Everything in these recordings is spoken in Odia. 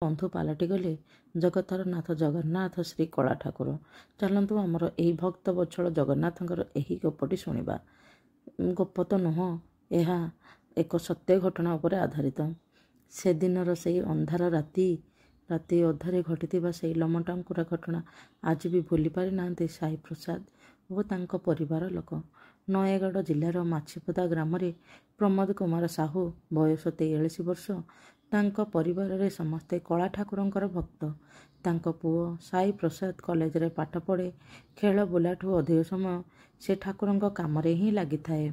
ବନ୍ଧୁ ପାଲଟିଗଲେ ଜଗତର ନାଥ ଜଗନ୍ନାଥ ଶ୍ରୀ କଳା ଠାକୁର। ଚାଲନ୍ତୁ ଆମର ଏହି ଭକ୍ତ ବତ୍ସଳ ଜଗନ୍ନାଥଙ୍କର ଏହି ଗପଟି ଶୁଣିବା। ଗପ ତ ନୁହଁ, ଏହା ଏକ ସତ୍ୟ ଘଟଣା ଉପରେ ଆଧାରିତ। ସେଦିନର ସେଇ ଅନ୍ଧାର ରାତି ଅଧରେ ଘଟିଥିବା ସେଇ ଲମଟାଙ୍କୁରା ଘଟଣା ଆଜି ବି ଭୁଲି ପାରିନାହାନ୍ତି ସାଇ ପ୍ରସାଦ ଓ ତାଙ୍କ ପରିବାର ଲୋକ। ନୟାଗଡ଼ ଜିଲ୍ଲାର ମାଛିପଦା ଗ୍ରାମରେ ପ୍ରମୋଦ କୁମାର ସାହୁ, ବୟସ 43 ବର୍ଷ। ତାଙ୍କ ପରିବାରରେ ସମସ୍ତେ କଳା ଠାକୁରଙ୍କର ଭକ୍ତ। ତାଙ୍କ ପୁଅ ସାଇ ପ୍ରସାଦ କଲେଜରେ ପାଠ ପଢ଼େ। ଖେଳ ବୁଲାଠୁ ଅଧିକ ସମୟ ସେ ଠାକୁରଙ୍କ କାମରେ ହିଁ ଲାଗିଥାଏ।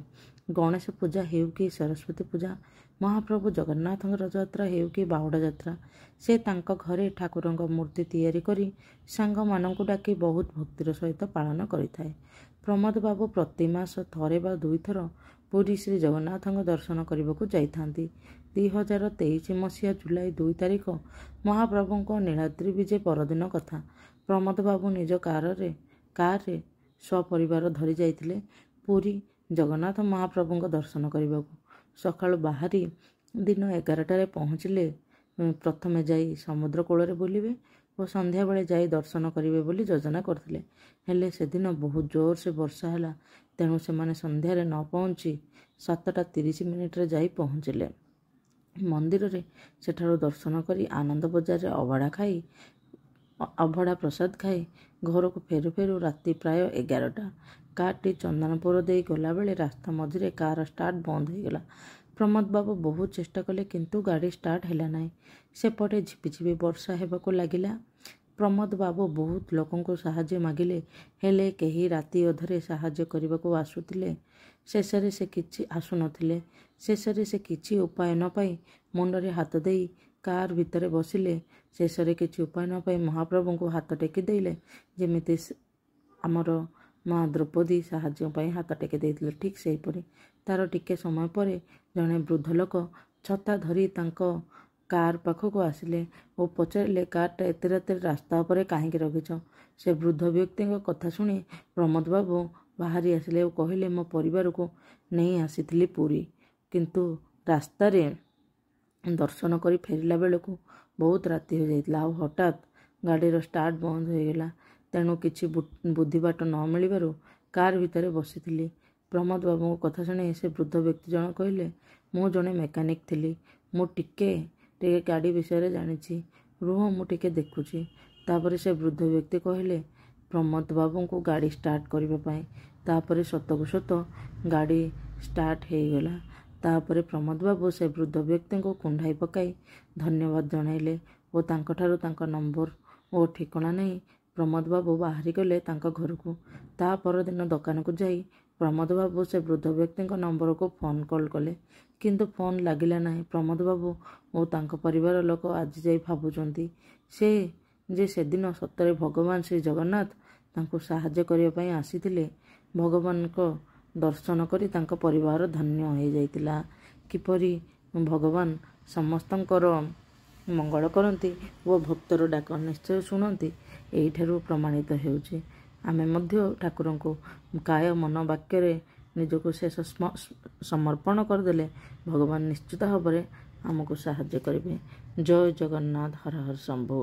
ଗଣେଶ ପୂଜା ହେଉ କି ସରସ୍ୱତୀ ପୂଜା, ମହାପ୍ରଭୁ ଜଗନ୍ନାଥଙ୍କ ରଥଯାତ୍ରା ହେଉ କି ବାହୁଡ଼ା ଯାତ୍ରା, ସେ ତାଙ୍କ ଘରେ ଠାକୁରଙ୍କ ମୂର୍ତ୍ତି ତିଆରି କରି ସାଙ୍ଗମାନଙ୍କୁ ଡାକି ବହୁତ ଭକ୍ତିର ସହିତ ପାଳନ କରିଥାଏ। ପ୍ରମୋଦ ବାବୁ ପ୍ରତି ମାସ ଥରେ ବା 2 ଥର ପୁରୀ ଶ୍ରୀ ଜଗନ୍ନାଥଙ୍କ ଦର୍ଶନ କରିବାକୁ ଯାଇଥାନ୍ତି। 2023 ମସିହା ଜୁଲାଇ 2 ତାରିଖ ମହାପ୍ରଭୁଙ୍କ ନୀଳାଦ୍ରି ବିଜେ ପରଦିନ କଥା। ପ୍ରମୋଦ ବାବୁ ନିଜ କାରରେ ସପରିବାର ଧରି ଯାଇଥିଲେ ପୁରୀ ଜଗନ୍ନାଥ ମହାପ୍ରଭୁଙ୍କ ଦର୍ଶନ କରିବାକୁ। ସକାଳୁ ବାହାରି ଦିନ 11ଟାରେ ପହଞ୍ଚିଲେ। ପ୍ରଥମେ ଯାଇ ସମୁଦ୍ର କୂଳରେ ବୁଲିବେ ଓ ସନ୍ଧ୍ୟାବେଳେ ଯାଇ ଦର୍ଶନ କରିବେ ବୋଲି ଯୋଜନା କରିଥିଲେ। ହେଲେ ସେଦିନ ବହୁତ ଜୋରସେ ବର୍ଷା ହେଲା। ତେଣୁ ସେମାନେ ସନ୍ଧ୍ୟାରେ ନ ପହଞ୍ଚି 7:30 ଯାଇ ପହଞ୍ଚିଲେ ମନ୍ଦିରରେ। ସେଠାରୁ ଦର୍ଶନ କରି ଆନନ୍ଦ ବଜାରରେ ଅଭଡ଼ା ପ୍ରସାଦ ଖାଇ ଘରକୁ ଫେରୁ ଫେରୁ ରାତି ପ୍ରାୟ 11ଟା। କାରଟି ଚନ୍ଦନପୁର ଦେଇ ଗଲାବେଳେ ରାସ୍ତା ମଝିରେ କାର ଷ୍ଟାର୍ଟ ବନ୍ଦ ହୋଇଗଲା। ପ୍ରମୋଦ ବାବୁ ବହୁତ ଚେଷ୍ଟା କଲେ କିନ୍ତୁ ଗାଡ଼ି ଷ୍ଟାର୍ଟ ହେଲା ନାହିଁ। ସେପଟେ ଝିପିଝିପି ବର୍ଷା ହେବାକୁ ଲାଗିଲା। ପ୍ରମୋଦ ବାବୁ ବହୁତ ଲୋକଙ୍କୁ ସାହାଯ୍ୟ ମାଗିଲେ, ହେଲେ କେହି ରାତି ଅଧରେ ସାହାଯ୍ୟ କରିବାକୁ ଆସୁନଥିଲେ। ଶେଷରେ ସେ କିଛି ଉପାୟ ନ ପାଇ ମୁଣ୍ଡରେ ହାତ ଦେଇ କାର ଭିତରେ ବସିଲେ। ଶେଷରେ କିଛି ଉପାୟ ନ ପାଇ ମହାପ୍ରଭୁଙ୍କୁ ହାତ ଟେକି ଦେଲେ, ଯେମିତି ଆମର ମା ଦ୍ରୌପଦୀ ସାହାଯ୍ୟ ପାଇଁ ହାତ ଟେକି ଦେଇଥିଲେ, ଠିକ୍ ସେହିପରି। ତାର ଟିକେ ସମୟ ପରେ ଜଣେ ବୃଦ୍ଧ ଲୋକ ଛତା ଧରି ତାଙ୍କ କାର ପାଖକୁ ଆସିଲେ ଓ ପଚାରିଲେ, କାରଟା ଏତେ ରାତିରେ ରାସ୍ତା ଉପରେ କାହିଁକି ରଖିଛ? ସେ ବୃଦ୍ଧ ବ୍ୟକ୍ତିଙ୍କ କଥା ଶୁଣି ପ୍ରମୋଦ ବାବୁ ବାହାରି ଆସିଲେ ଓ କହିଲେ, ମୋ ପରିବାରକୁ ନେଇ ଆସିଥିଲି ପୁରୀ, କିନ୍ତୁ ରାସ୍ତାରେ ଦର୍ଶନ କରି ଫେରିଲା ବେଳକୁ ବହୁତ ରାତି ହୋଇଯାଇଥିଲା। ଆଉ ହଠାତ୍ ଗାଡ଼ିର ଷ୍ଟାର୍ଟ ବନ୍ଦ ହୋଇଗଲା। ତେଣୁ କିଛି ବୁଦ୍ଧି ବାଟ ନ ମିଳିବାରୁ କାର ଭିତରେ ବସିଥିଲି। ପ୍ରମୋଦ ବାବୁଙ୍କ କଥା ଶୁଣି ସେ ବୃଦ୍ଧ ବ୍ୟକ୍ତି ଜଣ କହିଲେ, ମୁଁ ଜଣେ ମେକାନିକ୍ ଥିଲି। ମୁଁ ଟିକେ ଗାଡ଼ି ବିଷୟରେ ଜାଣିଛି। ରୁହ, ମୁଁ ଟିକେ ଦେଖୁଛି। ତାପରେ ସେ ବୃଦ୍ଧ ବ୍ୟକ୍ତି କହିଲେ ପ୍ରମୋଦ ବାବୁଙ୍କୁ ଗାଡ଼ି ଷ୍ଟାର୍ଟ କରିବା ପାଇଁ। ତାପରେ ସତକୁ ସତ ଗାଡ଼ି ଷ୍ଟାର୍ଟ ହେଇଗଲା। ତାପରେ ପ୍ରମୋଦ ବାବୁ ସେ ବୃଦ୍ଧ ବ୍ୟକ୍ତିଙ୍କୁ କୁଣ୍ଢାଇ ପକାଇ ଧନ୍ୟବାଦ ଜଣାଇଲେ ଓ ତାଙ୍କଠାରୁ ତାଙ୍କ ନମ୍ବର ଓ ଠିକଣା ନେଇ ପ୍ରମୋଦ ବାବୁ ବାହାରିଗଲେ ତାଙ୍କ ଘରକୁ। ତା ପରଦିନ ଦୋକାନକୁ ଯାଇ ପ୍ରମୋଦ ବାବୁ ସେ ବୃଦ୍ଧ ବ୍ୟକ୍ତିଙ୍କ ନମ୍ବରକୁ ଫୋନ୍ କଲ୍ କଲେ, କିନ୍ତୁ ଫୋନ୍ ଲାଗିଲା ନାହିଁ। ପ୍ରମୋଦ ବାବୁ ଓ ତାଙ୍କ ପରିବାର ଲୋକ ଆଜି ଯାଇ ଭାବୁଛନ୍ତି ଯେ ସେଦିନ ସତରେ ଭଗବାନ ଶ୍ରୀ ଜଗନ୍ନାଥ ତାଙ୍କୁ ସାହାଯ୍ୟ କରିବା ପାଇଁ ଆସିଥିଲେ। ଭଗବାନଙ୍କ ଦର୍ଶନ କରି ତାଙ୍କ ପରିବାର ଧନ୍ୟ ହୋଇଯାଇଥିଲା। କିପରି ଭଗବାନ ସମସ୍ତଙ୍କର ମଙ୍ଗଳ କରନ୍ତି ଓ ଭକ୍ତର ଡାକ ନିଶ୍ଚୟ ଶୁଣନ୍ତି, ଏଇଠାରୁ ପ୍ରମାଣିତ ହେଉଛି। ଆମେ ମଧ୍ୟ ଠାକୁରଙ୍କୁ କାୟ ମନ ବାକ୍ୟରେ ନିଜକୁ ଶେଷ ସମର୍ପଣ କରିଦେଲେ ଭଗବାନ ନିଶ୍ଚିତ ଭାବରେ ଆମକୁ ସାହାଯ୍ୟ କରିବେ। ଜୟ ଜଗନ୍ନାଥ, ହର ହର ଶମ୍ଭୁ।